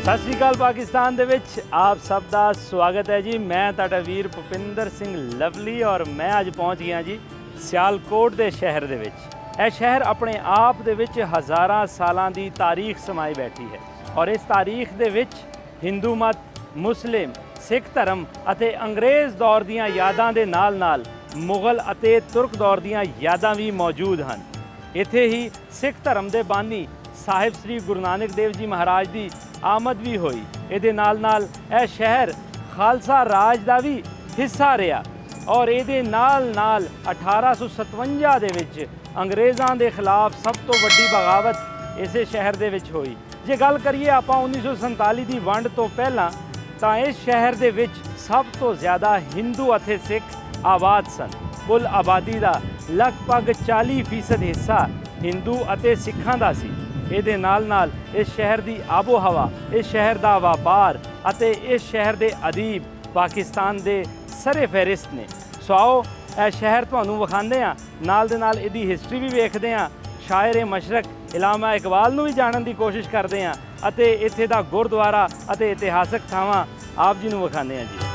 सत श्री अकाल पाकिस्तान दे विच आप सब दा स्वागत है जी। मैं तुहाडा वीर भुपिंदर सिंह लवली और मैं अज पहुँच गया जी सियालकोट दे शहर दे विच। यह शहर अपने आप दे विच हज़ारां सालां दी तारीख समाई बैठी है और इस तारीख दे विच हिंदू मत, मुस्लिम, सिख धर्म अते अंग्रेज़ दौर दीयां यादां दे नाल मुगल अते तुर्क दौर दीयां यादां भी मौजूद हैं। इत्थे ही सिख धर्म दे बानी साहिब श्री गुरु नानक देव जी महाराज की आमद भी हुई। ये नाल नाल यह शहर खालसा राज का भी हिस्सा रहा और ये नाल नाल 1857 दे विच अंग्रेज़ों के खिलाफ सब तो वड्डी बगावत इस शहर दे विच हुई। जे गल करिए आप 1947 की वंड तो पहला तो इस शहर दे विच सब तो ज़्यादा हिंदू अते सिख आबाद सन। कुल आबादी का लगभग 40% हिस्सा हिंदू अते सिखां दा सी। ये नाल नाल इस शहर की आबो हवा, इस शहर का व्यापार अते इस शहर के अदीब पाकिस्तान के सरे फहरिस्त ने। सो आओ यह शहर तुहानूं विखांदे हां, नाल दे नाल इहदी हिस्टरी भी वेखदे हां। शायर मशरक इलामा इकबाल नूं भी जानन की कोशिश करते हैं अते इत्थे दा गुरुद्वारा अते इतिहासक थावां आप जी नूं विखांदे हां जी।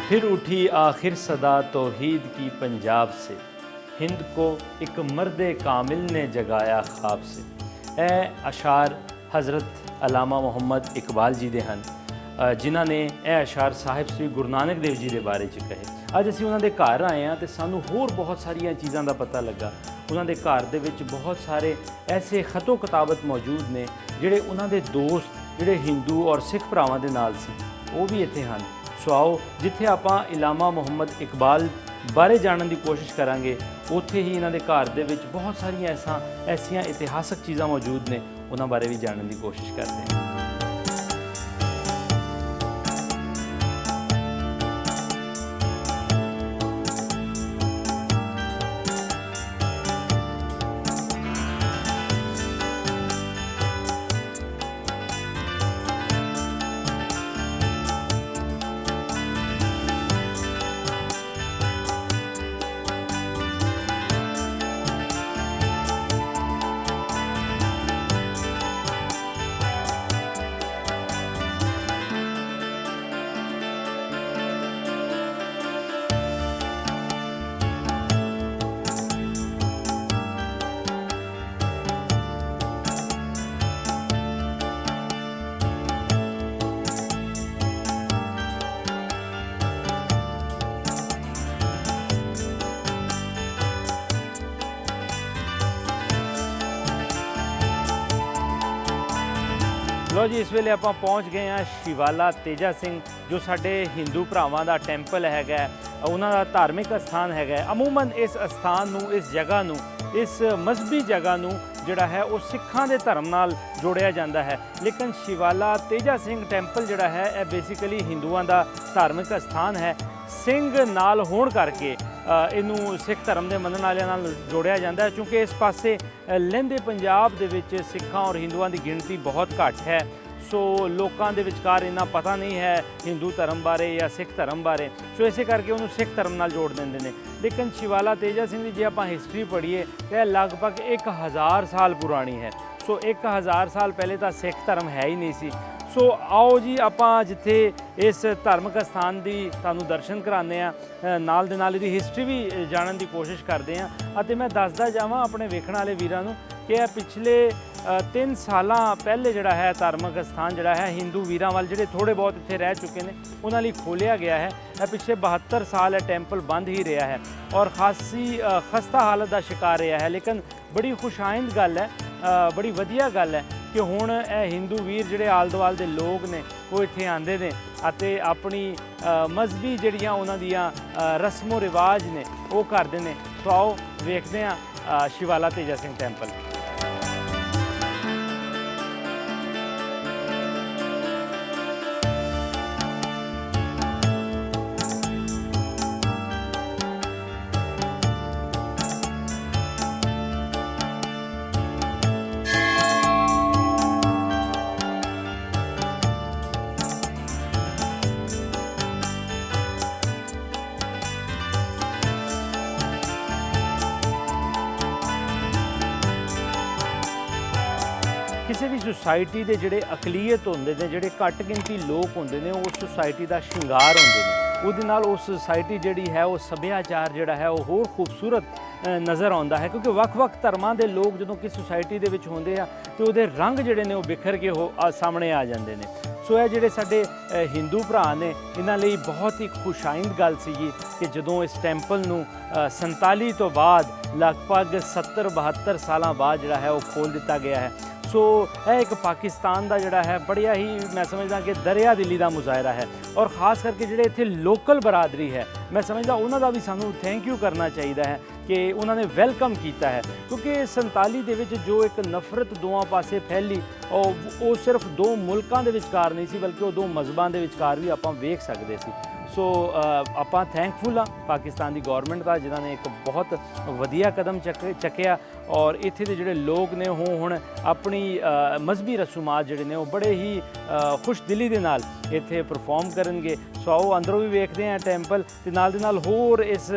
फिर उठी आखिर सदा तौहीद की पंजाब से, हिंद को एक मर्द कामिल ने जगाया ख्वाब से। ए अशार हज़रत अलामा मुहम्मद इकबाल जी दे हन, जिन्हां ने यह अशार साहिब श्री गुरु नानक देव जी के बारे च कहे। अज असीं उन्हां दे घर आए हैं तो सानूं होर बहुत सारिया चीज़ों का पता लगा। उन्हां दे घर दे विच बहुत सारे ऐसे खतो किताबत मौजूद ने जिहड़े उन्हां दे दोस्त जिहड़े हिंदू और सिख भरावां दे नाल सी, वो भी इत्थे हन। सो आओ जिथे आप इलामा मुहम्मद इकबाल बारे जानने की कोशिश करांगे, उत्थे ही इन्हां दे घर दे विच बहुत सारिया ऐसियां इतिहासक चीज़ां मौजूद ने, उन्हां बारे भी जानने की कोशिश करते हैं। ਲਓ ਜੀ, ਇਸ ਵੇਲੇ ਆਪਾਂ ਪਹੁੰਚ ਗਏ ਹਾਂ ਸ਼ਿਵਾਲਾ ਤੇਜਾ ਸਿੰਘ, ਜੋ ਸਾਡੇ ਹਿੰਦੂ ਭਰਾਵਾਂ ਦਾ ਟੈਂਪਲ ਹੈਗਾ, ਉਹਨਾਂ ਦਾ ਧਾਰਮਿਕ ਅਸਥਾਨ ਹੈਗਾ। ਅਮੂਮਨ ਇਸ ਅਸਥਾਨ ਨੂੰ, ਇਸ ਜਗ੍ਹਾ ਨੂੰ, ਇਸ ਮਜ਼ਹਬੀ ਜਗ੍ਹਾ ਨੂੰ ਜਿਹੜਾ ਹੈ ਉਹ ਸਿੱਖਾਂ ਦੇ ਧਰਮ ਨਾਲ ਜੋੜਿਆ ਜਾਂਦਾ ਹੈ, ਲੇਕਿਨ ਸ਼ਿਵਾਲਾ ਤੇਜਾ ਸਿੰਘ ਟੈਂਪਲ ਜਿਹੜਾ ਹੈ ਇਹ ਬੇਸਿਕਲੀ ਹਿੰਦੂਆਂ ਦਾ ਧਾਰਮਿਕ ਅਸਥਾਨ ਹੈ। ਸਿੰਘ ਨਾਲ ਹੋਣ ਕਰਕੇ ਇਹਨੂੰ ਸਿੱਖ ਧਰਮ ਦੇ ਮੰਨਣ ਵਾਲਿਆਂ ਨਾਲ ਜੋੜਿਆ ਜਾਂਦਾ ਹੈ, ਕਿਉਂਕਿ ਇਸ ਪਾਸੇ ਲਹਿੰਦੇ ਪੰਜਾਬ ਦੇ ਵਿੱਚ ਸਿੱਖਾਂ ਔਰ ਹਿੰਦੂਆਂ ਦੀ ਗਿਣਤੀ ਬਹੁਤ ਘੱਟ ਹੈ। ਸੋ ਲੋਕਾਂ ਦੇ ਵਿਚਕਾਰ ਇੰਨਾ ਪਤਾ ਨਹੀਂ ਹੈ ਹਿੰਦੂ ਧਰਮ ਬਾਰੇ ਜਾਂ ਸਿੱਖ ਧਰਮ ਬਾਰੇ, ਸੋ ਇਸੇ ਕਰਕੇ ਉਹਨੂੰ ਸਿੱਖ ਧਰਮ ਨਾਲ ਜੋੜ ਦਿੰਦੇ ਨੇ। ਲੇਕਿਨ ਸ਼ਿਵਾਲਾ ਤੇਜਾ ਸਿੰਘ ਦੀ ਜੇ ਆਪਾਂ ਹਿਸਟਰੀ ਪੜ੍ਹੀਏ ਤਾਂ ਇਹ ਲਗਭਗ 1000 ਸਾਲ ਪੁਰਾਣੀ ਹੈ। ਸੋ 1000 ਸਾਲ ਪਹਿਲੇ ਤਾਂ ਸਿੱਖ ਧਰਮ ਹੈ ਹੀ ਨਹੀਂ ਸੀ। ਸੋ ਆਓ ਜੀ, ਆਪਾਂ ਜਿੱਥੇ ਇਸ ਧਾਰਮਿਕ ਅਸਥਾਨ ਦੀ ਤੁਹਾਨੂੰ ਦਰਸ਼ਨ ਕਰਾਉਂਦੇ ਹਾਂ, ਨਾਲ ਦੇ ਨਾਲ ਇਹਦੀ ਹਿਸਟਰੀ ਵੀ ਜਾਣਨ ਦੀ ਕੋਸ਼ਿਸ਼ ਕਰਦੇ ਹਾਂ। ਅਤੇ ਮੈਂ ਦੱਸਦਾ ਜਾਵਾਂ ਆਪਣੇ ਵੇਖਣ ਵਾਲੇ ਵੀਰਾਂ ਨੂੰ ਕਿ ਇਹ ਪਿਛਲੇ 3 ਸਾਲਾਂ ਪਹਿਲੇ ਜਿਹੜਾ ਹੈ ਧਾਰਮਿਕ ਅਸਥਾਨ ਜਿਹੜਾ ਹੈ ਹਿੰਦੂ ਵੀਰਾਂ ਵੱਲ, ਜਿਹੜੇ ਥੋੜ੍ਹੇ ਬਹੁਤ ਇੱਥੇ ਰਹਿ ਚੁੱਕੇ ਨੇ, ਉਹਨਾਂ ਲਈ ਖੋਲ੍ਹਿਆ ਗਿਆ ਹੈ। ਇਹ ਪਿਛਲੇ 72 ਸਾਲ ਇਹ ਟੈਂਪਲ ਬੰਦ ਹੀ ਰਿਹਾ ਹੈ ਔਰ ਖਾਸੀ ਖਸਤਾ ਹਾਲਤ ਦਾ ਸ਼ਿਕਾਰ ਰਿਹਾ ਹੈ। ਲੇਕਿਨ ਬੜੀ ਖੁਸ਼ਾਇੰਦ ਗੱਲ ਹੈ, ਬੜੀ ਵਧੀਆ ਗੱਲ ਹੈ ਕਿ ਹੁਣ ਇਹ ਹਿੰਦੂ ਵੀਰ ਜਿਹੜੇ ਆਲੇ ਦੁਆਲੇ ਦੇ ਲੋਕ ਨੇ ਉਹ ਇੱਥੇ ਆਉਂਦੇ ਨੇ ਅਤੇ ਆਪਣੀ ਮਜ਼ਹਬੀ ਜਿਹੜੀਆਂ ਉਹਨਾਂ ਦੀਆਂ ਰਸਮੋ ਰਿਵਾਜ ਨੇ ਉਹ ਕਰਦੇ ਨੇ। ਸੋ ਆਓ ਵੇਖਦੇ ਹਾਂ ਸ਼ਿਵਾਲਾ ਤੇਜਾ ਸਿੰਘ ਟੈਂਪਲ। ਕਿਸੇ ਵੀ ਸੁਸਾਇਟੀ ਦੇ ਜਿਹੜੇ ਅਕਲੀਅਤ ਹੁੰਦੇ ਨੇ, ਜਿਹੜੇ ਘੱਟ ਗਿਣਤੀ ਲੋਕ ਹੁੰਦੇ ਨੇ, ਉਸ ਸੁਸਾਇਟੀ ਦਾ ਸ਼ਿੰਗਾਰ ਹੁੰਦੇ ਨੇ। ਉਹਦੇ ਨਾਲ ਉਸ ਸੁਸਾਇਟੀ ਜਿਹੜੀ ਹੈ ਉਹ ਸੱਭਿਆਚਾਰ ਜਿਹੜਾ ਹੈ ਉਹ ਹੋਰ ਖੂਬਸੂਰਤ ਨਜ਼ਰ ਆਉਂਦਾ ਹੈ, ਕਿਉਂਕਿ ਵੱਖ-ਵੱਖ ਧਰਮਾਂ ਦੇ ਲੋਕ ਜਦੋਂ ਕਿਸ ਸੁਸਾਇਟੀ ਦੇ ਵਿੱਚ ਹੁੰਦੇ ਆ ਤੇ ਉਹਦੇ ਰੰਗ ਜਿਹੜੇ ਨੇ ਉਹ ਬਿਖਰ ਕੇ ਉਹ ਸਾਹਮਣੇ ਆ ਜਾਂਦੇ ਨੇ। ਸੋ ਇਹ ਜਿਹੜੇ ਸਾਡੇ ਹਿੰਦੂ ਭਰਾ ਨੇ, ਇਹਨਾਂ ਲਈ ਬਹੁਤ ਹੀ ਖੁਸ਼ਾਇੰਦ ਗੱਲ ਸੀਗੀ ਕਿ ਜਦੋਂ ਇਸ ਟੈਂਪਲ ਨੂੰ 47 ਤੋਂ ਬਾਅਦ ਲਗਭਗ 70-72 ਸਾਲਾਂ ਬਾਅਦ ਜਿਹੜਾ ਹੈ ਉਹ ਖੋਲ੍ਹ ਦਿੱਤਾ ਗਿਆ ਹੈ। ਸੋ ਇਹ ਇੱਕ ਪਾਕਿਸਤਾਨ ਦਾ ਜਿਹੜਾ ਹੈ ਬੜਿਆ ਹੀ, ਮੈਂ ਸਮਝਦਾ ਕਿ ਦਰਿਆ ਦਿਲੀ ਦਾ ਮੁਜ਼ਾਹਰਾ ਹੈ ਔਰ ਖ਼ਾਸ ਕਰਕੇ ਜਿਹੜੇ ਇੱਥੇ ਲੋਕਲ ਬਰਾਦਰੀ ਹੈ, ਮੈਂ ਸਮਝਦਾ ਉਹਨਾਂ ਦਾ ਵੀ ਸਾਨੂੰ ਥੈਂਕ ਯੂ ਕਰਨਾ ਚਾਹੀਦਾ ਹੈ ਕਿ ਉਹਨਾਂ ਨੇ ਵੈਲਕਮ ਕੀਤਾ ਹੈ। ਕਿਉਂਕਿ 47 ਦੇ ਵਿੱਚ ਜੋ ਇੱਕ ਨਫ਼ਰਤ ਦੋਵਾਂ ਪਾਸੇ ਫੈਲੀ, ਉਹ ਸਿਰਫ 2 ਮੁਲਕਾਂ ਦੇ ਵਿਚਕਾਰ ਨਹੀਂ ਸੀ, ਬਲਕਿ ਉਹ 2 ਮਜ਼ਹਬਾਂ ਦੇ ਵਿਚਕਾਰ ਵੀ ਆਪਾਂ ਵੇਖ ਸਕਦੇ ਸੀ। ਸੋ ਆਪਾਂ ਥੈਂਕਫੁਲ ਹਾਂ ਪਾਕਿਸਤਾਨ ਦੀ ਗੌਰਮੈਂਟ ਦਾ, ਜਿਨ੍ਹਾਂ ਨੇ ਇੱਕ ਬਹੁਤ ਵਧੀਆ ਕਦਮ ਚੱਕਿਆ ਔਰ ਇੱਥੇ ਦੇ ਜਿਹੜੇ ਲੋਕ ਨੇ ਉਹ ਹੁਣ ਆਪਣੀ ਮਜ਼ਹਬੀ ਰਸੂਮਾਤ ਜਿਹੜੇ ਨੇ ਉਹ ਬੜੇ ਹੀ ਖੁਸ਼ ਦਿਲੀ ਦੇ ਨਾਲ ਇੱਥੇ ਪਰਫਾਰਮ ਕਰਨਗੇ। ਸੋ ਆਓ ਅੰਦਰੋਂ ਵੀ ਵੇਖਦੇ ਹਾਂ ਟੈਂਪਲ, ਤੇ ਨਾਲ ਦੇ ਨਾਲ ਹੋਰ ਇਸ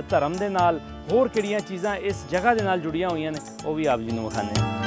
ਧਰਮ ਦੇ ਨਾਲ ਹੋਰ ਕਿਹੜੀਆਂ ਚੀਜ਼ਾਂ ਇਸ ਜਗ੍ਹਾ ਦੇ ਨਾਲ ਜੁੜੀਆਂ ਹੋਈਆਂ ਨੇ ਉਹ ਵੀ ਆਪ ਜੀ ਨੂੰ ਵਿਖਾਉਂਦੇ ਹਾਂ।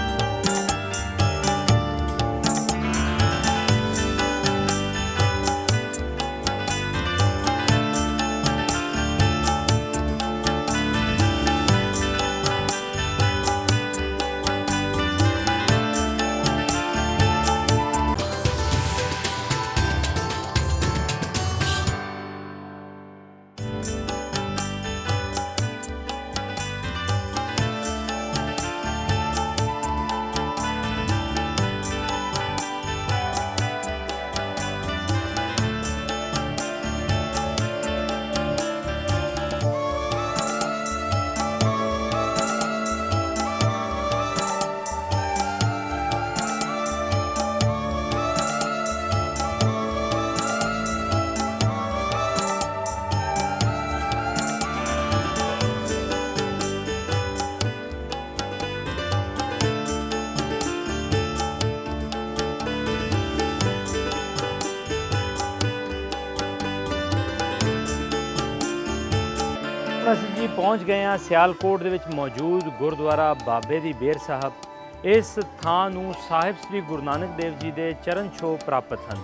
ਅਸੀਂ ਜੀ ਪਹੁੰਚ ਗਏ ਹਾਂ ਸਿਆਲਕੋਟ ਦੇ ਵਿੱਚ ਮੌਜੂਦ ਗੁਰਦੁਆਰਾ ਬਾਬੇ ਦੀ ਬੇਰ ਸਾਹਿਬ। ਇਸ ਥਾਂ ਨੂੰ ਸਾਹਿਬ ਸ੍ਰੀ ਗੁਰੂ ਨਾਨਕ ਦੇਵ ਜੀ ਦੇ ਚਰਨ ਛੋਹ ਪ੍ਰਾਪਤ ਹਨ।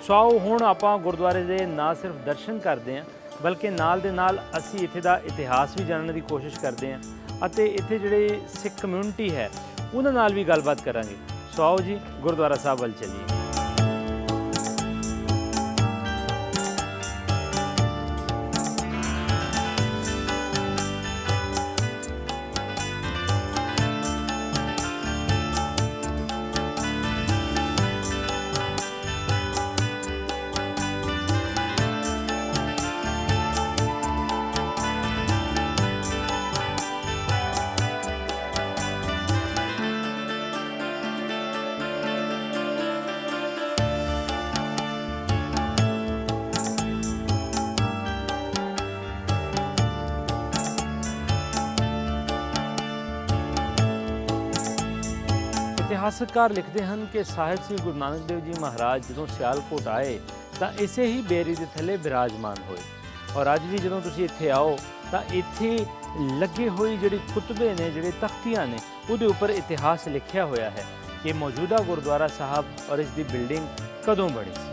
ਸੋ ਆਓ ਹੁਣ ਆਪਾਂ ਗੁਰਦੁਆਰੇ ਦੇ ਨਾ ਸਿਰਫ ਦਰਸ਼ਨ ਕਰਦੇ ਹਾਂ, ਬਲਕਿ ਨਾਲ ਦੇ ਨਾਲ ਅਸੀਂ ਇੱਥੇ ਦਾ ਇਤਿਹਾਸ ਵੀ ਜਾਣਨ ਦੀ ਕੋਸ਼ਿਸ਼ ਕਰਦੇ ਹਾਂ ਅਤੇ ਇੱਥੇ ਜਿਹੜੇ ਸਿੱਖ ਕਮਿਊਨਿਟੀ ਹੈ ਉਹਨਾਂ ਨਾਲ ਵੀ ਗੱਲਬਾਤ ਕਰਾਂਗੇ। ਸੋ ਆਓ ਜੀ ਗੁਰਦੁਆਰਾ ਸਾਹਿਬ ਵੱਲ ਚੱਲੀਏ। ਇਤਿਹਾਸਕਾਰ ਲਿਖਦੇ ਹਨ ਕਿ ਸਾਹਿਬ ਸ੍ਰੀ ਗੁਰੂ ਨਾਨਕ ਦੇਵ ਜੀ ਮਹਾਰਾਜ ਜਦੋਂ ਸਿਆਲਕੋਟ ਆਏ ਤਾਂ ਇਸੇ ਹੀ ਬੇਰੀ ਦੇ ਥੱਲੇ ਬਿਰਾਜਮਾਨ ਹੋਏ। ਔਰ ਅੱਜ ਵੀ ਜਦੋਂ ਤੁਸੀਂ ਇੱਥੇ ਆਓ ਤਾਂ ਇੱਥੇ ਲੱਗੇ ਹੋਈ ਜਿਹੜੀ ਕੁਤਬੇ ਨੇ, ਜਿਹੜੇ ਤਖਤੀਆਂ ਨੇ, ਉਹਦੇ ਉੱਪਰ ਇਤਿਹਾਸ ਲਿਖਿਆ ਹੋਇਆ ਹੈ ਕਿ ਮੌਜੂਦਾ ਗੁਰਦੁਆਰਾ ਸਾਹਿਬ ਔਰ ਇਸ ਦੀ ਬਿਲਡਿੰਗ ਕਦੋਂ ਬਣੀ ਸੀ।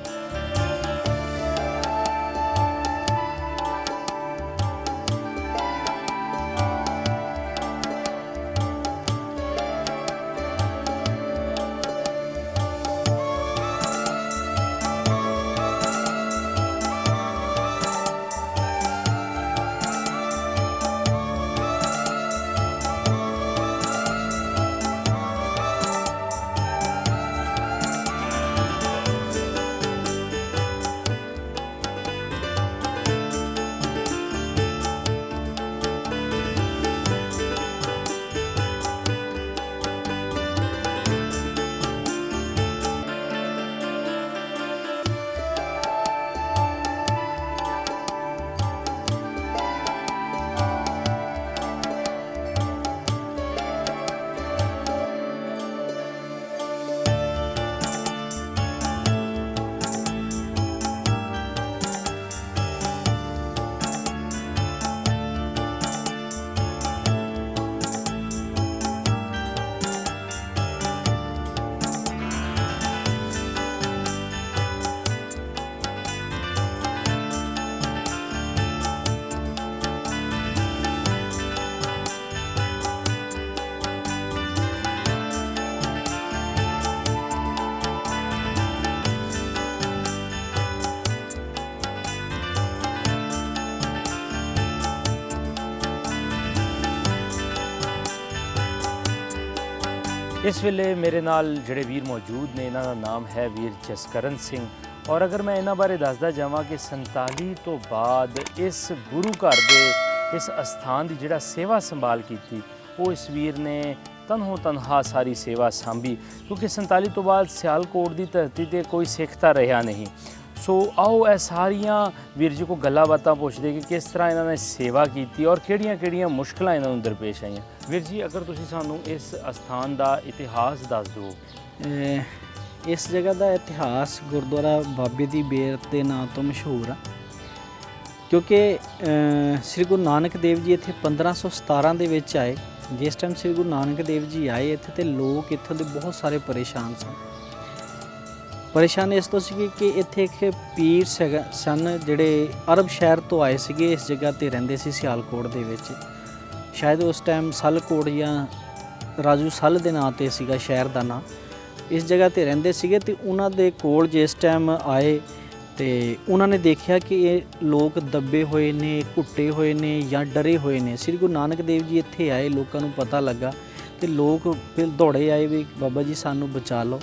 इस वेले मेरे नाल जिहड़े वीर मौजूद ने, इन्हां दा नाम है वीर जसकरण सिंह। और अगर मैं इन्हां बारे दसदा जावां कि 47 तो बाद इस गुरु घर दे इस अस्थान की जिहड़ा सेवा संभाल कीती, वो इस वीर ने तनहों तनहा सारी सेवा सांभी, क्योंकि 47 तो बाद सियालकोट की धरती ते कोई सिख तां रहा नहीं। सो आओ ਇਹ ਸਾਰੀਆਂ ਵੀਰ ਜੀ ਕੋ ਗੱਲਾਂ ਬਾਤਾਂ ਪੁੱਛਦੇ ਕਿ ਕਿਸ ਤਰ੍ਹਾਂ ਇਹਨਾਂ ਨੇ ਸੇਵਾ ਕੀਤੀ ਔਰ ਕਿਹੜੀਆਂ ਮੁਸ਼ਕਲਾਂ ਇਹਨਾਂ ਨੂੰ ਦਰਪੇਸ਼ ਆਈਆਂ। ਵੀਰ ਜੀ, ਅਗਰ ਤੁਸੀਂ ਸਾਨੂੰ ਇਸ ਅਸਥਾਨ ਦਾ ਇਤਿਹਾਸ ਦੱਸ ਦਿਓ। ਇਸ ਜਗ੍ਹਾ ਦਾ ਇਤਿਹਾਸ ਗੁਰਦੁਆਰਾ ਬਾਬੇ ਦੀ ਬੇਰ ਦੇ ਨਾਂ ਤੋਂ ਮਸ਼ਹੂਰ ਆ, ਕਿਉਂਕਿ ਸ੍ਰੀ ਗੁਰੂ ਨਾਨਕ ਦੇਵ ਜੀ ਇੱਥੇ 1517 ਦੇ ਵਿੱਚ ਆਏ। ਜਿਸ ਟਾਈਮ ਸ੍ਰੀ ਗੁਰੂ ਨਾਨਕ ਦੇਵ ਜੀ ਆਏ ਇੱਥੇ ਤੇ ਲੋਕ ਇੱਥੋਂ ਦੇ ਬਹੁਤ ਸਾਰੇ ਪਰੇਸ਼ਾਨ ਸਨ। ਪਰੇਸ਼ਾਨ ਇਸ ਤੋਂ ਸੀ ਕਿ ਇੱਥੇ ਇੱਕ ਪੀਰ ਸਨ ਜਿਹੜੇ ਅਰਬ ਸ਼ਹਿਰ ਤੋਂ ਆਏ ਸੀਗੇ, ਇਸ ਜਗ੍ਹਾ ਤੇ ਰਹਿੰਦੇ ਸੀ ਸਿਆਲਕੋਟ ਦੇ ਵਿੱਚ। ਸ਼ਾਇਦ ਉਸ ਟਾਈਮ ਸਲਕੋਟ ਜਾਂ ਰਾਜੂ ਸਲ ਦੇ ਨਾਂ ਤੇ ਸੀਗਾ ਸ਼ਹਿਰ ਦਾ ਨਾਂ। ਇਸ ਜਗ੍ਹਾ ਤੇ ਰਹਿੰਦੇ ਸੀਗੇ ਤੇ ਉਹਨਾਂ ਦੇ ਕੋਲ ਜਿਸ ਟਾਈਮ ਆਏ ਤੇ ਉਹਨਾਂ ਨੇ ਦੇਖਿਆ ਕਿ ਇਹ ਲੋਕ ਦੱਬੇ ਹੋਏ ਨੇ, ਘੁੱਟੇ ਹੋਏ ਨੇ ਜਾਂ ਡਰੇ ਹੋਏ ਨੇ। ਸ੍ਰੀ ਗੁਰੂ ਨਾਨਕ ਦੇਵ ਜੀ ਇੱਥੇ ਆਏ, ਲੋਕਾਂ ਨੂੰ ਪਤਾ ਲੱਗਾ ਤੇ ਲੋਕ ਫਿਰ ਦੌੜੇ ਆਏ ਵੀ ਬਾਬਾ ਜੀ ਸਾਨੂੰ ਬਚਾ ਲਓ,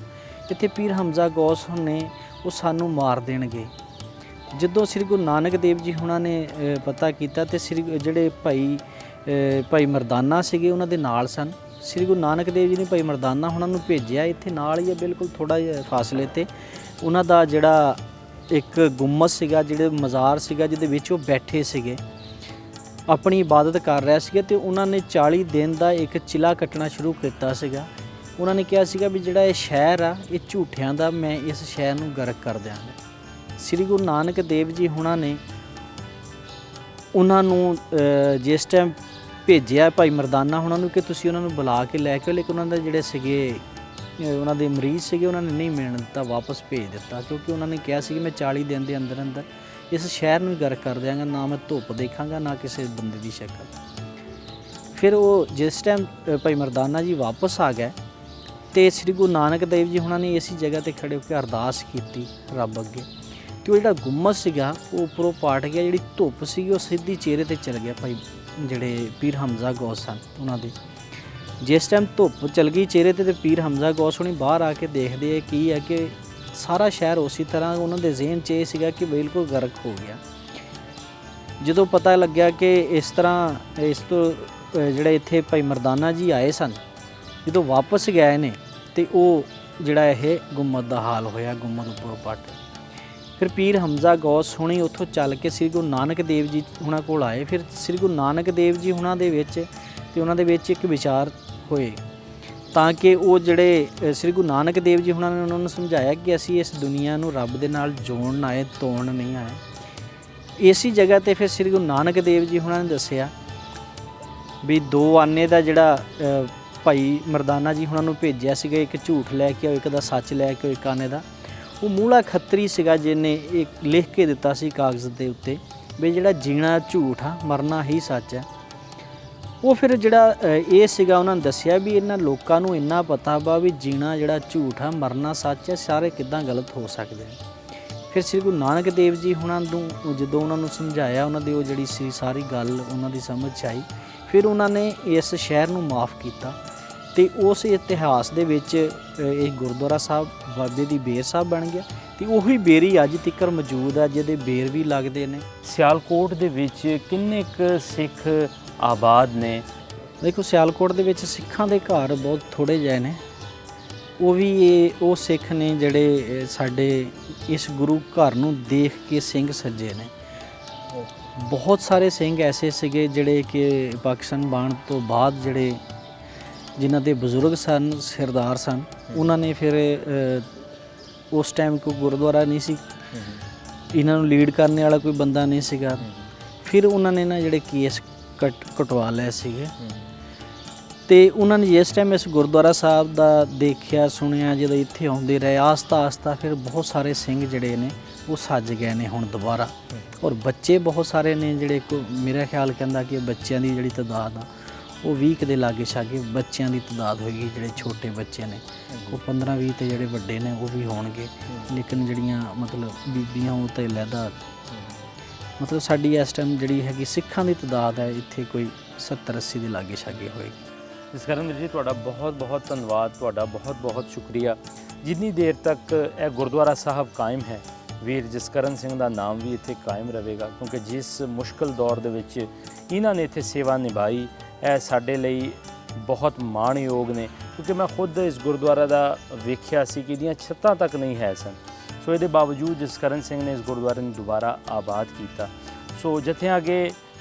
ਇੱਥੇ ਪੀਰ ਹਮਜ਼ਾ ਗੌਸ ਨੇ ਉਹ ਸਾਨੂੰ ਮਾਰ ਦੇਣਗੇ। ਜਦੋਂ ਸ੍ਰੀ ਗੁਰੂ ਨਾਨਕ ਦੇਵ ਜੀ ਹੁਣਾਂ ਨੇ ਪਤਾ ਕੀਤਾ ਤੇ ਜਿਹੜੇ ਭਾਈ ਮਰਦਾਨਾ ਸੀਗੇ ਉਹਨਾਂ ਦੇ ਨਾਲ ਸਨ। ਸ੍ਰੀ ਗੁਰੂ ਨਾਨਕ ਦੇਵ ਜੀ ਨੇ ਭਾਈ ਮਰਦਾਨਾ ਹੁਣਾਂ ਨੂੰ ਭੇਜਿਆ। ਇੱਥੇ ਨਾਲ ਹੀ ਬਿਲਕੁਲ ਥੋੜ੍ਹਾ ਜਿਹਾ ਫਾਸਲੇ 'ਤੇ ਉਹਨਾਂ ਦਾ ਜਿਹੜਾ ਇੱਕ ਗੁੰਮਤ ਸੀਗਾ, ਜਿਹੜੇ ਮਜ਼ਾਰ ਸੀਗਾ ਜਿਹਦੇ ਵਿੱਚ ਉਹ ਬੈਠੇ ਸੀਗੇ, ਆਪਣੀ ਇਬਾਦਤ ਕਰ ਰਿਹਾ ਸੀਗਾ ਤੇ ਉਹਨਾਂ ਨੇ 40 ਦਿਨ ਦਾ ਇੱਕ ਚਿਲਾ ਕੱਟਣਾ ਸ਼ੁਰੂ ਕੀਤਾ ਸੀਗਾ। ਉਹਨਾਂ ਨੇ ਕਿਹਾ ਸੀਗਾ ਵੀ ਜਿਹੜਾ ਇਹ ਸ਼ਹਿਰ ਆ ਇਹ ਝੂਠਿਆਂ ਦਾ, ਮੈਂ ਇਸ ਸ਼ਹਿਰ ਨੂੰ ਗਰਕ ਕਰ ਦਿਆਂਗਾ। ਸ੍ਰੀ ਗੁਰੂ ਨਾਨਕ ਦੇਵ ਜੀ ਹੁਣਾਂ ਨੇ ਉਹਨਾਂ ਨੂੰ ਜਿਸ ਟਾਈਮ ਭੇਜਿਆ ਭਾਈ ਮਰਦਾਨਾ ਹੁਣਾਂ ਨੂੰ ਕਿ ਤੁਸੀਂ ਉਹਨਾਂ ਨੂੰ ਬੁਲਾ ਕੇ ਲੈ ਕੇ ਆਓ, ਲੇਕਿਨ ਉਹਨਾਂ ਦੇ ਜਿਹੜੇ ਸੀਗੇ ਉਹਨਾਂ ਦੇ ਮਰੀਜ਼ ਸੀਗੇ ਉਹਨਾਂ ਨੇ ਨਹੀਂ ਮਿਲਣ ਦਿੱਤਾ, ਵਾਪਸ ਭੇਜ ਦਿੱਤਾ, ਕਿਉਂਕਿ ਉਹਨਾਂ ਨੇ ਕਿਹਾ ਸੀ ਕਿ ਮੈਂ 40 ਦਿਨ ਦੇ ਅੰਦਰ ਅੰਦਰ ਇਸ ਸ਼ਹਿਰ ਨੂੰ ਗਰਕ ਕਰ ਦਿਆਂਗਾ, ਨਾ ਮੈਂ ਧੁੱਪ ਦੇਖਾਂਗਾ ਨਾ ਕਿਸੇ ਬੰਦੇ ਦੀ ਸ਼ਕਲ। ਫਿਰ ਉਹ ਜਿਸ ਟਾਈਮ ਭਾਈ ਮਰਦਾਨਾ ਜੀ ਵਾਪਸ ਆ ਗਏ ਤੇ ਸ੍ਰੀ ਗੁਰੂ ਨਾਨਕ ਦੇਵ ਜੀ ਹੁਣਾਂ ਨੇ ਇਸੇ ਜਗ੍ਹਾ ਤੇ ਖੜੇ ਹੋ ਕੇ ਅਰਦਾਸ ਕੀਤੀ ਰੱਬ ਅੱਗੇ ਕਿ ਉਹ ਜਿਹੜਾ ਗੁੰਮਤ ਸੀਗਾ ਉਹ ਉੱਪਰੋਂ ਪਾਟ ਗਿਆ, ਜਿਹੜੀ ਧੁੱਪ ਸੀਗੀ ਉਹ ਸਿੱਧੀ ਚਿਹਰੇ ਤੇ ਚਲ ਗਿਆ ਭਾਈ ਜਿਹੜੇ ਪੀਰ ਹਮਜ਼ਾ ਗੌਸ ਸਨ ਉਹਨਾਂ ਦੇ। ਜਿਸ ਟਾਈਮ ਧੁੱਪ ਚਲ ਗਈ ਚਿਹਰੇ ਤੇ ਪੀਰ ਹਮਜ਼ਾ ਗੌਸ ਹੁਣੀ ਬਾਹਰ ਆ ਕੇ ਦੇਖਦੇ ਕੀ ਹੈ ਕਿ ਸਾਰਾ ਸ਼ਹਿਰ ਉਸੇ ਤਰ੍ਹਾਂ ਉਹਨਾਂ ਦੇ ਜ਼ਿਹਨ 'ਚ ਇਹ ਸੀਗਾ ਕਿ ਬਿਲਕੁਲ ਗਰਕ ਹੋ ਗਿਆ। ਜਦੋਂ ਪਤਾ ਲੱਗਿਆ ਕਿ ਇਸ ਤਰ੍ਹਾਂ ਇਸ ਤੋਂ ਜਿਹੜੇ ਇੱਥੇ ਭਾਈ ਮਰਦਾਨਾ ਜੀ ਆਏ ਸਨ, ਜਦੋਂ ਵਾਪਸ ਗਏ ਨੇ ਤੇ ਉਹ ਜਿਹੜਾ ਇਹ ਗੁੰਮਤ ਦਾ ਹਾਲ ਹੋਇਆ, ਗੁੰਮਤ ਉੱਪਰੋਂ ਪੱਟ। ਫਿਰ ਪੀਰ ਹਮਜ਼ਾ ਗੌਸ ਹੁਣੀ ਉੱਥੋਂ ਚੱਲ ਕੇ ਸ੍ਰੀ ਗੁਰੂ ਨਾਨਕ ਦੇਵ ਜੀ ਹੁਣਾਂ ਕੋਲ ਆਏ। ਫਿਰ ਸ੍ਰੀ ਗੁਰੂ ਨਾਨਕ ਦੇਵ ਜੀ ਹੁਣਾਂ ਦੇ ਵਿੱਚ ਤੇ ਉਹਨਾਂ ਦੇ ਵਿੱਚ ਇੱਕ ਵਿਚਾਰ ਹੋਏ ਤਾਂ ਕਿ ਉਹ ਜਿਹੜੇ ਸ੍ਰੀ ਗੁਰੂ ਨਾਨਕ ਦੇਵ ਜੀ ਉਹਨਾਂ ਨੇ ਉਹਨਾਂ ਨੂੰ ਸਮਝਾਇਆ ਕਿ ਅਸੀਂ ਇਸ ਦੁਨੀਆ ਨੂੰ ਰੱਬ ਦੇ ਨਾਲ ਜੋੜਨ ਆਏ, ਤੋੜਨ ਨਹੀਂ ਆਏ। ਇਸੀ ਜਗ੍ਹਾ ਤੇ ਫਿਰ ਸ੍ਰੀ ਗੁਰੂ ਨਾਨਕ ਦੇਵ ਜੀ ਉਹਨਾਂ ਨੇ ਦੱਸਿਆ ਵੀ 2 ਆਨੇ ਦਾ ਜਿਹੜਾ ਭਾਈ ਮਰਦਾਨਾ ਜੀ ਉਹਨਾਂ ਨੂੰ ਭੇਜਿਆ ਸੀਗਾ, ਇੱਕ ਝੂਠ ਲੈ ਕੇ ਆਓ, ਇੱਕ ਦਾ ਸੱਚ ਲੈ ਕੇ ਆਓ, ਇੱਕ ਆਨੇ ਦਾ। ਉਹ ਮੂਲਾ ਖੱਤਰੀ ਸੀਗਾ ਜਿਹਨੇ ਇਹ ਲਿਖ ਕੇ ਦਿੱਤਾ ਸੀ ਕਾਗਜ਼ ਦੇ ਉੱਤੇ ਵੀ ਜਿਹੜਾ ਜੀਣਾ ਝੂਠ ਆ, ਮਰਨਾ ਹੀ ਸੱਚ ਹੈ। ਉਹ ਫਿਰ ਜਿਹੜਾ ਇਹ ਸੀਗਾ ਉਹਨਾਂ ਨੇ ਦੱਸਿਆ ਵੀ ਇਹਨਾਂ ਲੋਕਾਂ ਨੂੰ ਇੰਨਾ ਪਤਾ ਵਾ ਵੀ ਜੀਣਾ ਜਿਹੜਾ ਝੂਠ ਆ, ਮਰਨਾ ਸੱਚ ਹੈ, ਸਾਰੇ ਕਿੱਦਾਂ ਗਲਤ ਹੋ ਸਕਦੇ ਨੇ। ਫਿਰ ਸ੍ਰੀ ਗੁਰੂ ਨਾਨਕ ਦੇਵ ਜੀ ਉਹਨਾਂ ਨੂੰ ਜਦੋਂ ਉਹਨਾਂ ਨੂੰ ਸਮਝਾਇਆ, ਉਹਨਾਂ ਦੀ ਉਹ ਜਿਹੜੀ ਸੀ ਸਾਰੀ ਗੱਲ ਉਹਨਾਂ ਦੀ ਸਮਝ 'ਚ ਆਈ। ਫਿਰ ਉਹਨਾਂ ਨੇ ਇਸ ਸ਼ਹਿਰ ਨੂੰ ਮਾफ़ ਕੀਤਾ ਤੇ ਉਸ ਇਤਿਹਾਸ ਦੇ ਵਿੱਚ ਇਹ ਗੁਰਦੁਆਰਾ ਸਾਹਿਬ ਬਾਬੇ ਦੀ ਬੇਰ ਸਾਹਿਬ ਬਣ ਗਿਆ ਤੇ ਉਹੀ ਬੇਰੀ ਅੱਜ ਤੱਕ ਮੌਜੂਦ ਆ, ਜਿਹਦੇ ਬੇਰ ਵੀ ਲੱਗਦੇ ਨੇ। ਸਿਆਲਕੋਟ ਦੇ ਵਿੱਚ ਕਿੰਨੇ ਕੁ ਸਿੱਖ ਆਬਾਦ ਨੇ? ਦੇਖੋ, ਸਿਆਲਕੋਟ ਦੇ ਵਿੱਚ ਸਿੱਖਾਂ ਦੇ ਘਰ ਬਹੁਤ ਥੋੜ੍ਹੇ ਜਿਹੇ ਨੇ। ਉਹ ਵੀ ਉਹ ਸਿੱਖ ਨੇ ਜਿਹੜੇ ਸਾਡੇ ਇਸ ਗੁਰੂ ਘਰ ਨੂੰ ਦੇਖ ਕੇ ਸਿੰਘ ਸੱਜੇ ਨੇ। ਬਹੁਤ ਸਾਰੇ ਸਿੰਘ ਐਸੇ ਸੀਗੇ ਜਿਹੜੇ ਕਿ ਪਾਕਿਸਤਾਨ ਬਣਨ ਤੋਂ ਬਾਅਦ ਜਿਹੜੇ ਜਿਨ੍ਹਾਂ ਦੇ ਬਜ਼ੁਰਗ ਸਨ, ਸਰਦਾਰ ਸਨ, ਉਹਨਾਂ ਨੇ ਫਿਰ ਉਸ ਟਾਈਮ ਕੋਈ ਗੁਰਦੁਆਰਾ ਨਹੀਂ ਸੀ, ਇਹਨਾਂ ਨੂੰ ਲੀਡ ਕਰਨ ਵਾਲਾ ਕੋਈ ਬੰਦਾ ਨਹੀਂ ਸੀਗਾ। ਫਿਰ ਉਹਨਾਂ ਨੇ ਨਾ ਜਿਹੜੇ ਕੇਸ ਕਟਵਾ ਲਏ ਸੀਗੇ ਤੇ ਉਹਨਾਂ ਨੇ ਜਿਸ ਟਾਈਮ ਇਸ ਗੁਰਦੁਆਰਾ ਸਾਹਿਬ ਦਾ ਦੇਖਿਆ, ਸੁਣਿਆ, ਜਦੋਂ ਇੱਥੇ ਆਉਂਦੇ ਰਹੇ, ਆਸਤਾ ਫਿਰ ਬਹੁਤ ਸਾਰੇ ਸਿੰਘ ਜਿਹੜੇ ਨੇ ਉਹ ਸੱਜ ਗਏ ਨੇ ਹੁਣ ਦੁਬਾਰਾ। ਔਰ ਬੱਚੇ ਬਹੁਤ ਸਾਰੇ ਨੇ ਜਿਹੜੇ ਮੇਰਾ ਖਿਆਲ ਕਹਿੰਦਾ ਕਿ ਬੱਚਿਆਂ ਦੀ ਜਿਹੜੀ ਤਾਦਾਦ ਆ ਉਹ 20 ਦੇ ਲਾਗੇ ਛਾਗੇ ਬੱਚਿਆਂ ਦੀ ਤਾਦਾਦ ਹੋਏਗੀ। ਜਿਹੜੇ ਛੋਟੇ ਬੱਚੇ ਨੇ ਉਹ 15-20 ਤੇ ਜਿਹੜੇ ਵੱਡੇ ਨੇ ਉਹ ਵੀ ਹੋਣਗੇ। ਲੇਕਿਨ ਜਿਹੜੀਆਂ ਮਤਲਬ ਬੀਬੀਆਂ ਉਹ ਤਾਂ ਲਹਿਦਾ ਮਤਲਬ ਸਾਡੀ ਇਸ ਟਾਈਮ ਜਿਹੜੀ ਹੈਗੀ ਸਿੱਖਾਂ ਦੀ ਤਾਦਾਦ ਹੈ ਇੱਥੇ ਕੋਈ 70-80 ਦੇ ਲਾਗੇ ਛਾਗੇ ਹੋਏਗੀ। ਜਸਕਰਨ ਵੀਰ ਜੀ, ਤੁਹਾਡਾ ਬਹੁਤ ਬਹੁਤ ਧੰਨਵਾਦ, ਤੁਹਾਡਾ ਬਹੁਤ ਬਹੁਤ ਸ਼ੁਕਰੀਆ। ਜਿੰਨੀ ਦੇਰ ਤੱਕ ਇਹ ਗੁਰਦੁਆਰਾ ਸਾਹਿਬ ਕਾਇਮ ਹੈ, ਵੀਰ ਜਸਕਰਨ ਸਿੰਘ ਦਾ ਨਾਮ ਵੀ ਇੱਥੇ ਕਾਇਮ ਰਹੇਗਾ, ਕਿਉਂਕਿ ਜਿਸ ਮੁਸ਼ਕਲ ਦੌਰ ਦੇ ਵਿੱਚ ਇਹਨਾਂ ਨੇ ਇੱਥੇ ਸੇਵਾ ਨਿਭਾਈ, ਇਹ ਸਾਡੇ ਲਈ ਬਹੁਤ ਮਾਣਯੋਗ ਨੇ। ਕਿਉਂਕਿ ਮੈਂ ਖੁਦ ਇਸ ਗੁਰਦੁਆਰਾ ਦਾ ਵੇਖਿਆ ਸੀ ਕਿ ਇਹਦੀਆਂ ਛੱਤਾਂ ਤੱਕ ਨਹੀਂ ਹੈ ਸਨ। ਸੋ ਇਹਦੇ ਬਾਵਜੂਦ ਜਸਕਰਨ ਸਿੰਘ ਨੇ ਇਸ ਗੁਰਦੁਆਰੇ ਨੂੰ ਦੁਬਾਰਾ ਆਬਾਦ ਕੀਤਾ। ਸੋ ਜਥਿਆਂ ਅੱਗੇ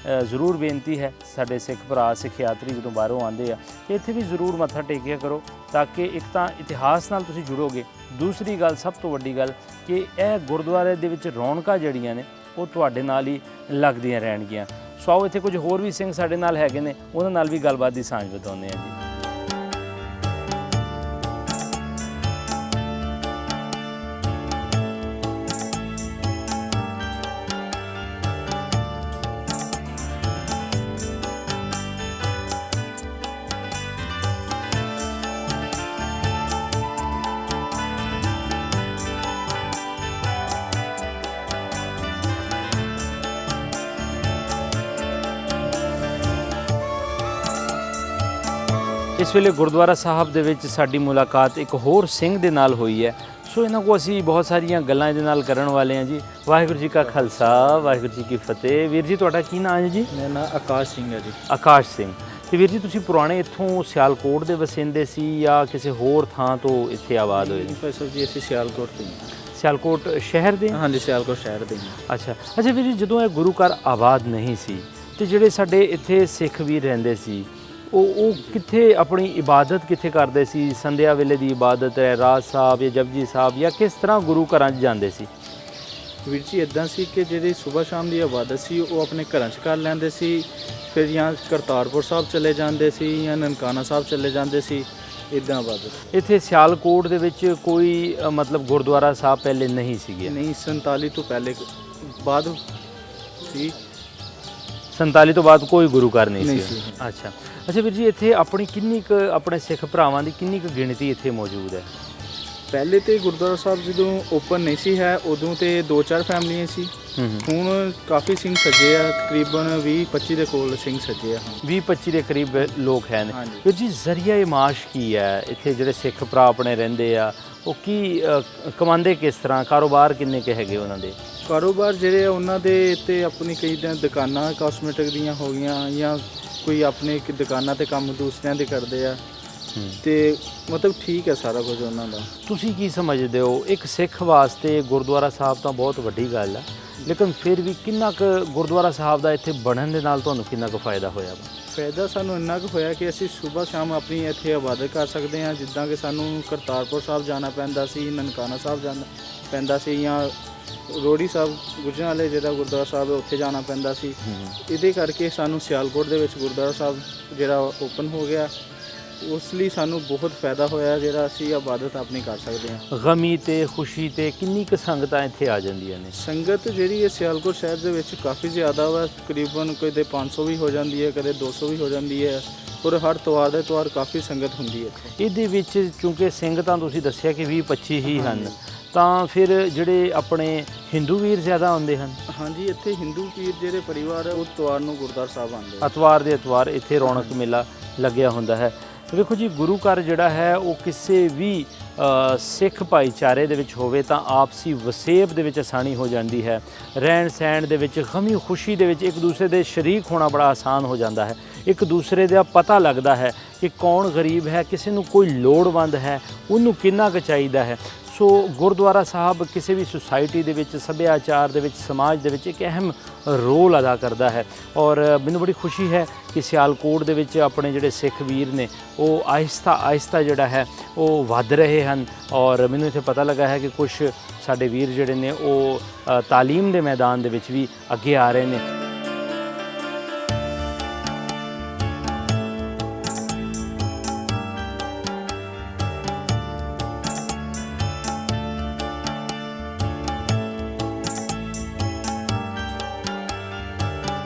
ਜ਼ਰੂਰ ਬੇਨਤੀ ਹੈ, ਸਾਡੇ ਸਿੱਖ ਭਰਾ, ਸਿੱਖ ਯਾਤਰੀ ਜਦੋਂ ਬਾਹਰੋਂ ਆਉਂਦੇ ਆ ਤੇ ਇੱਥੇ ਵੀ ਜ਼ਰੂਰ ਮੱਥਾ ਟੇਕਿਆ ਕਰੋ, ਤਾਂ ਕਿ ਇੱਕ ਤਾਂ ਇਤਿਹਾਸ ਨਾਲ ਤੁਸੀਂ ਜੁੜੋਗੇ, ਦੂਸਰੀ ਗੱਲ, ਸਭ ਤੋਂ ਵੱਡੀ ਗੱਲ, ਕਿ ਇਹ ਗੁਰਦੁਆਰੇ ਦੇ ਵਿੱਚ ਰੌਣਕਾਂ ਜਿਹੜੀਆਂ ਨੇ ਉਹ ਤੁਹਾਡੇ ਨਾਲ ਹੀ ਲੱਗਦੀਆਂ ਰਹਿਣਗੀਆਂ। ਸੋ ਆਓ ਇੱਥੇ ਕੁਝ ਹੋਰ ਵੀ ਸਿੰਘ ਸਾਡੇ ਨਾਲ ਹੈਗੇ ਨੇ, ਉਹਨਾਂ ਨਾਲ ਵੀ ਗੱਲਬਾਤ ਦੀ ਸਾਂਝ ਵਧਾਉਂਦੇ ਹਾਂ ਜੀ। ਇਸ ਵੇਲੇ ਗੁਰਦੁਆਰਾ ਸਾਹਿਬ ਦੇ ਵਿੱਚ ਸਾਡੀ ਮੁਲਾਕਾਤ ਇੱਕ ਹੋਰ ਸਿੰਘ ਦੇ ਨਾਲ ਹੋਈ ਹੈ। ਸੋ ਇਹਨਾਂ ਕੋਲ ਅਸੀਂ ਬਹੁਤ ਸਾਰੀਆਂ ਗੱਲਾਂ ਇਹਦੇ ਨਾਲ ਕਰਨ ਵਾਲੇ ਹਾਂ ਜੀ। ਵਾਹਿਗੁਰੂ ਜੀ ਕਾ ਖਾਲਸਾ, ਵਾਹਿਗੁਰੂ ਜੀ ਕੀ ਫਤਿਹ। ਵੀਰ ਜੀ, ਤੁਹਾਡਾ ਕੀ ਨਾਮ ਹੈ ਜੀ? ਮੇਰਾ ਨਾਮ ਆਕਾਸ਼ ਸਿੰਘ ਹੈ ਜੀ। ਆਕਾਸ਼ ਸਿੰਘ। ਤੇ ਵੀਰ ਜੀ, ਤੁਸੀਂ ਪੁਰਾਣੇ ਇੱਥੋਂ ਸਿਆਲਕੋਟ ਦੇ ਵਸਿੰਦੇ ਸੀ ਜਾਂ ਕਿਸੇ ਹੋਰ ਥਾਂ ਤੋਂ ਇੱਥੇ ਆਬਾਦ ਹੋਏ? ਭਾਈ ਜੀ, ਅਸੀਂ ਸਿਆਲਕੋਟ ਤੋਂ। ਸਿਆਲਕੋਟ ਸ਼ਹਿਰ ਦੇ? ਹਾਂਜੀ, ਸਿਆਲਕੋਟ ਸ਼ਹਿਰ ਦੇ। ਅੱਛਾ ਵੀਰ ਜੀ, ਜਦੋਂ ਇਹ ਗੁਰੂ ਘਰ ਆਬਾਦ ਨਹੀਂ ਸੀ ਤੇ ਜਿਹੜੇ ਸਾਡੇ ਇੱਥੇ ਸਿੱਖ ਵੀਰ ਰਹਿੰਦੇ ਸੀ ਉਹ ਕਿੱਥੇ ਆਪਣੀ ਇਬਾਦਤ ਕਿੱਥੇ ਕਰਦੇ ਸੀ? ਸੰਧਿਆ ਵੇਲੇ ਦੀ ਇਬਾਦਤ ਹੈ, ਰਾਜ ਸਾਹਿਬ ਜਾਂ ਜਪਜੀ ਸਾਹਿਬ, ਜਾਂ ਕਿਸ ਤਰ੍ਹਾਂ ਗੁਰੂ ਘਰਾਂ 'ਚ ਜਾਂਦੇ ਸੀ? ਵੀਰ ਜੀ, ਇੱਦਾਂ ਸੀ ਕਿ ਜਿਹੜੀ ਸਵੇਰ ਸ਼ਾਮ ਦੀ ਇਬਾਦਤ ਸੀ ਉਹ ਆਪਣੇ ਘਰਾਂ 'ਚ ਕਰ ਲੈਂਦੇ ਸੀ। ਫਿਰ ਜਾਂ ਕਰਤਾਰਪੁਰ ਸਾਹਿਬ ਚਲੇ ਜਾਂਦੇ ਸੀ ਜਾਂ ਨਨਕਾਣਾ ਸਾਹਿਬ ਚਲੇ ਜਾਂਦੇ ਸੀ, ਇੱਦਾਂ ਇਬਾਦਤ। ਇੱਥੇ ਸਿਆਲਕੋਟ ਦੇ ਵਿੱਚ ਕੋਈ ਮਤਲਬ ਗੁਰਦੁਆਰਾ ਸਾਹਿਬ ਪਹਿਲੇ ਨਹੀਂ ਸੀਗੇ? ਨਹੀਂ, 47 ਤੋਂ ਪਹਿਲੇ ਬਾਅਦ ਸੀ। 47 ਤੋਂ ਬਾਅਦ ਕੋਈ ਗੁਰੂ ਘਰ ਨਹੀਂ ਸੀ? ਸੀ। ਅੱਛਾ ਵੀਰ ਜੀ, ਇੱਥੇ ਆਪਣੀ ਕਿੰਨੀ ਕੁ ਆਪਣੇ ਸਿੱਖ ਭਰਾਵਾਂ ਦੀ ਕਿੰਨੀ ਕੁ ਗਿਣਤੀ ਇੱਥੇ ਮੌਜੂਦ ਹੈ? ਪਹਿਲੇ ਤੇ ਗੁਰਦੁਆਰਾ ਸਾਹਿਬ ਜਦੋਂ ਓਪਨ ਨਹੀਂ ਸੀ ਹੈ ਉਦੋਂ ਤੇ 2-4 ਫੈਮਲੀਆਂ ਸੀ। ਹੁਣ ਕਾਫੀ ਸਿੰਘ ਸੱਜੇ ਆ, ਤਕਰੀਬਨ 20-25 ਦੇ ਕੋਲ ਸਿੰਘ ਸੱਜੇ ਆ। 20-25 ਦੇ ਕਰੀਬ ਲੋਕ ਹੈ ਨੇ। ਵੀਰ ਜੀ, ਜ਼ਰੀਆ ਮਾਸ਼ ਕੀ ਹੈ ਇੱਥੇ? ਜਿਹੜੇ ਸਿੱਖ ਭਰਾ ਆਪਣੇ ਰਹਿੰਦੇ ਆ ਉਹ ਕੀ ਕਮਾਉਂਦੇ ਕਿਸ ਤਰ੍ਹਾਂ? ਕਾਰੋਬਾਰ ਕਿੰਨੇ ਕੁ ਹੈਗੇ ਉਹਨਾਂ ਦੇ? ਕਾਰੋਬਾਰ ਜਿਹੜੇ ਆ ਉਹਨਾਂ ਦੇ ਤੇ ਆਪਣੀ ਕਈ ਦੁਕਾਨਾਂ ਕਾਸਮੈਟਿਕ ਦੀਆਂ ਹੋ ਗਈਆਂ ਜਾਂ ਕੋਈ ਆਪਣੇ ਦੁਕਾਨਾਂ ਤੇ ਕੰਮ ਦੂਸਰਿਆਂ ਦੇ ਕਰਦੇ ਆ ਤੇ ਮਤਲਬ ਠੀਕ ਹੈ ਸਾਰਾ ਕੁਝ ਉਹਨਾਂ ਦਾ। ਤੁਸੀਂ ਕੀ ਸਮਝਦੇ ਹੋ, ਇੱਕ ਸਿੱਖ ਵਾਸਤੇ ਗੁਰਦੁਆਰਾ ਸਾਹਿਬ ਤਾਂ ਬਹੁਤ ਵੱਡੀ ਗੱਲ ਹੈ, ਲੇਕਿਨ ਫਿਰ ਵੀ ਕਿੰਨਾ ਕੁ ਗੁਰਦੁਆਰਾ ਸਾਹਿਬ ਦਾ ਇੱਥੇ ਬਣਨ ਦੇ ਨਾਲ ਤੁਹਾਨੂੰ ਕਿੰਨਾ ਕੁ ਫਾਇਦਾ ਹੋਇਆ ਵਾ? ਫਾਇਦਾ ਸਾਨੂੰ ਇੰਨਾ ਕੁ ਹੋਇਆ ਕਿ ਅਸੀਂ ਸਵੇਰ ਸ਼ਾਮ ਆਪਣੀ ਇੱਥੇ ਇਬਾਦਤ ਕਰ ਸਕਦੇ ਹਾਂ। ਜਿੱਦਾਂ ਕਿ ਸਾਨੂੰ ਕਰਤਾਰਪੁਰ ਸਾਹਿਬ ਜਾਣਾ ਪੈਂਦਾ ਸੀ, ਨਨਕਾਣਾ ਸਾਹਿਬ ਜਾਣਾ ਪੈਂਦਾ ਸੀ, ਜਾਂ ਰੋੜੀ ਸਾਹਿਬ ਗੁਜਰਾਂਵਾਲੇ ਜਿਹੜਾ ਗੁਰਦੁਆਰਾ ਸਾਹਿਬ ਹੈ ਉੱਥੇ ਜਾਣਾ ਪੈਂਦਾ ਸੀ। ਇਹਦੇ ਕਰਕੇ ਸਾਨੂੰ ਸਿਆਲਕੋਟ ਦੇ ਵਿੱਚ ਗੁਰਦੁਆਰਾ ਸਾਹਿਬ ਜਿਹੜਾ ਓਪਨ ਹੋ ਗਿਆ, ਉਸ ਲਈ ਸਾਨੂੰ ਬਹੁਤ ਫਾਇਦਾ ਹੋਇਆ, ਜਿਹੜਾ ਅਸੀਂ ਇਬਾਦਤ ਆਪਣੀ ਕਰ ਸਕਦੇ ਹਾਂ। ਗਮੀ ਤੇ ਖੁਸ਼ੀ ਤੇ ਕਿੰਨੀ ਕੁ ਸੰਗਤਾਂ ਇੱਥੇ ਆ ਜਾਂਦੀਆਂ ਨੇ? ਸੰਗਤ ਜਿਹੜੀ ਹੈ ਸਿਆਲਕੋਟ ਸ਼ਹਿਰ ਦੇ ਵਿੱਚ ਕਾਫੀ ਜ਼ਿਆਦਾ ਵਾ, ਤਕਰੀਬਨ ਕਦੇ 500 ਵੀ ਹੋ ਜਾਂਦੀ ਹੈ, ਕਦੇ 200 ਵੀ ਹੋ ਜਾਂਦੀ ਹੈ, ਔਰ ਹਰ ਤਿਉਹਾਰ ਦੇ ਤਿਉਹਾਰ ਕਾਫੀ ਸੰਗਤ ਹੁੰਦੀ ਹੈ ਇੱਥੇ। ਇਹਦੇ ਵਿੱਚ ਚੂੰਕਿ ਸਿੰਘ ਤਾਂ ਤੁਸੀਂ ਦੱਸਿਆ ਕਿ 20-25 ਹੀ ਹਨ, ਤਾਂ ਫਿਰ ਜਿਹੜੇ ਆਪਣੇ ਹਿੰਦੂ ਵੀਰ ਜ਼ਿਆਦਾ ਆਉਂਦੇ ਹਨ? ਹਾਂਜੀ, ਇੱਥੇ ਹਿੰਦੂ ਪੀਰ ਜਿਹੜੇ ਪਰਿਵਾਰ ਹੈ ਉਹ ਤਿਉਹਾਰ ਨੂੰ ਗੁਰਦੁਆਰਾ ਸਾਹਿਬ ਆਉਂਦੇ ਆ। ਐਤਵਾਰ ਦੇ ਐਤਵਾਰ ਇੱਥੇ ਰੌਣਕ ਮੇਲਾ ਲੱਗਿਆ ਹੁੰਦਾ ਹੈ। ਵੇਖੋ ਜੀ, ਗੁਰੂ ਘਰ ਜਿਹੜਾ ਹੈ ਉਹ ਕਿਸੇ ਵੀ ਸਿੱਖ ਭਾਈਚਾਰੇ ਦੇ ਵਿੱਚ ਹੋਵੇ ਤਾਂ ਆਪਸੀ ਵਸੇਬ ਦੇ ਵਿੱਚ ਆਸਾਨੀ ਹੋ ਜਾਂਦੀ ਹੈ। ਰਹਿਣ ਸਹਿਣ ਦੇ ਵਿੱਚ, ਗਮੀ ਖੁਸ਼ੀ ਦੇ ਵਿੱਚ ਇੱਕ ਦੂਸਰੇ ਦੇ ਸ਼ਰੀਕ ਹੋਣਾ ਬੜਾ ਆਸਾਨ ਹੋ ਜਾਂਦਾ ਹੈ। ਇੱਕ ਦੂਸਰੇ ਦਾ ਪਤਾ ਲੱਗਦਾ ਹੈ ਕਿ ਕੌਣ ਗਰੀਬ ਹੈ, ਕਿਸੇ ਨੂੰ ਕੋਈ ਲੋੜਵੰਦ ਹੈ, ਉਹਨੂੰ ਕਿੰਨਾ ਕੁ ਚਾਹੀਦਾ ਹੈ। ਸੋ ਗੁਰਦੁਆਰਾ ਸਾਹਿਬ ਕਿਸੇ ਵੀ ਸੁਸਾਇਟੀ ਦੇ ਵਿੱਚ, ਸੱਭਿਆਚਾਰ ਦੇ ਵਿੱਚ, ਸਮਾਜ ਦੇ ਵਿੱਚ ਇੱਕ ਅਹਿਮ ਰੋਲ ਅਦਾ ਕਰਦਾ ਹੈ। ਔਰ ਮੈਨੂੰ ਬੜੀ ਖੁਸ਼ੀ ਹੈ ਕਿ ਸਿਆਲਕੋਟ ਦੇ ਵਿੱਚ ਆਪਣੇ ਜਿਹੜੇ ਸਿੱਖ ਵੀਰ ਨੇ ਉਹ ਆਹਿਸਤਾ ਜਿਹੜਾ ਹੈ ਉਹ ਵੱਧ ਰਹੇ ਹਨ। ਔਰ ਮੈਨੂੰ ਇੱਥੇ ਪਤਾ ਲੱਗਾ ਹੈ ਕਿ ਕੁਝ ਸਾਡੇ ਵੀਰ ਜਿਹੜੇ ਨੇ ਉਹ ਤਾਲੀਮ ਦੇ ਮੈਦਾਨ ਦੇ ਵਿੱਚ ਵੀ ਅੱਗੇ ਆ ਰਹੇ ਨੇ।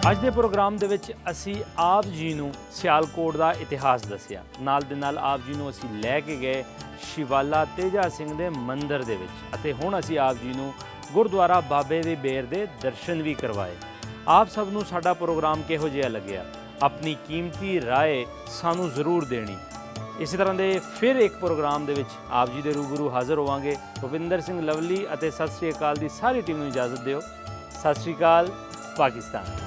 ਅੱਜ ਦੇ ਪ੍ਰੋਗਰਾਮ ਦੇ ਵਿੱਚ ਅਸੀਂ ਆਪ ਜੀ ਨੂੰ ਸਿਆਲਕੋਟ ਦਾ ਇਤਿਹਾਸ ਦੱਸਿਆ, ਨਾਲ ਦੇ ਨਾਲ ਆਪ ਜੀ ਨੂੰ ਅਸੀਂ ਲੈ ਕੇ ਗਏ ਸ਼ਿਵਾਲਾ ਤੇਜਾ ਸਿੰਘ ਦੇ ਮੰਦਿਰ ਦੇ ਵਿੱਚ, ਅਤੇ ਹੁਣ ਅਸੀਂ ਆਪ ਜੀ ਨੂੰ ਗੁਰਦੁਆਰਾ ਬਾਬੇ ਦੀ ਬੇਰ ਦੇ ਦਰਸ਼ਨ ਵੀ ਕਰਵਾਏ। ਆਪ ਸਭ ਨੂੰ ਸਾਡਾ ਪ੍ਰੋਗਰਾਮ ਕਿਹੋ ਜਿਹਾ ਲੱਗਿਆ? ਆਪਣੀ ਕੀਮਤੀ ਰਾਏ ਸਾਨੂੰ ਜ਼ਰੂਰ ਦੇਣੀ। ਇਸੇ ਤਰ੍ਹਾਂ ਦੇ ਫਿਰ ਇੱਕ ਪ੍ਰੋਗਰਾਮ ਦੇ ਵਿੱਚ ਆਪ ਜੀ ਦੇ ਰੂਬਰੂ ਹਾਜ਼ਰ ਹੋਵਾਂਗੇ। ਭੁਪਿੰਦਰ ਸਿੰਘ ਲਵਲੀ ਅਤੇ ਸਤਿ ਸ੍ਰੀ ਅਕਾਲ ਦੀ ਸਾਰੀ ਟੀਮ ਨੂੰ ਇਜਾਜ਼ਤ ਦਿਓ। ਸਤਿ ਸ੍ਰੀ ਅਕਾਲ, ਪਾਕਿਸਤਾਨ।